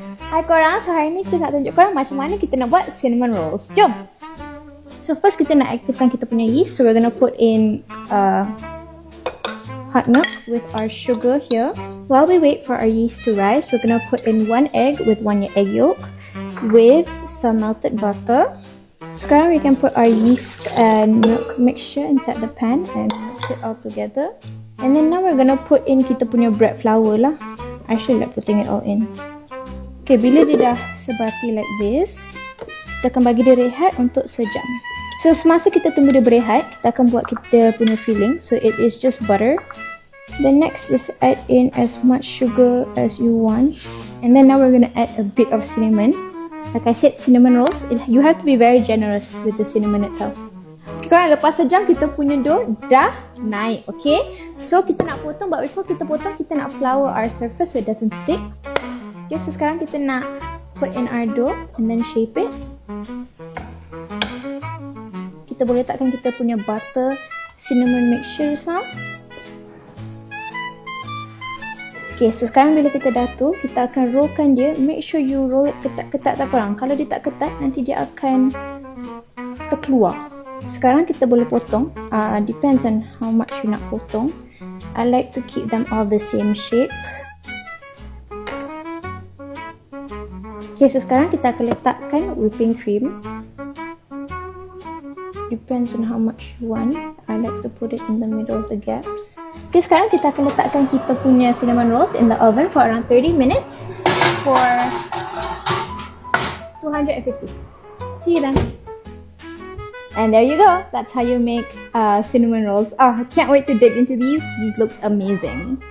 Hai korang, so hari ni Cik nak tunjuk korang macam mana kita nak buat cinnamon rolls. Jom! So first kita nak aktifkan kita punya yeast. So we're gonna put in hot milk with our sugar here. While we wait for our yeast to rise, we're gonna put in 1 egg with 1 egg yolk with some melted butter. Sekarang we can put our yeast and milk mixture inside the pan and mix it all together. And then now we're gonna put in kita punya bread flour lah. I should like putting it all in. Okay, bila dia dah sebati like this, kita akan bagi dia rehat untuk sejam. So semasa kita tunggu dia berehat, kita akan buat kita punya filling. So it is just butter. Then next, just add in as much sugar as you want. And then now we're gonna add a bit of cinnamon. Like I said, cinnamon rolls, you have to be very generous with the cinnamon itself. Okay, korang, lepas sejam kita punya dough dah naik, okay? So kita nak potong, but before kita potong, kita nak flour our surface so it doesn't stick. Okay, so sekarang kita nak put in our dough and then shape it. Kita boleh letakkan kita punya butter cinnamon mixture now. Okay, so sekarang bila kita dah tu, kita akan rollkan dia. Make sure you roll it ketat-ketat tak korang. Kalau dia tak ketat, nanti dia akan terkeluar. Sekarang kita boleh potong. Depends on how much you nak potong. I like to keep them all the same shape. Okay, so sekarang kita akan letakkan whipping cream. Depends on how much you want. I like to put it in the middle of the gaps. Okay, sekarang kita akan letakkan kita punya cinnamon rolls in the oven for around 30 minutes for 250. See you then. And there you go. That's how you make cinnamon rolls. Oh, I can't wait to dig into these. These look amazing.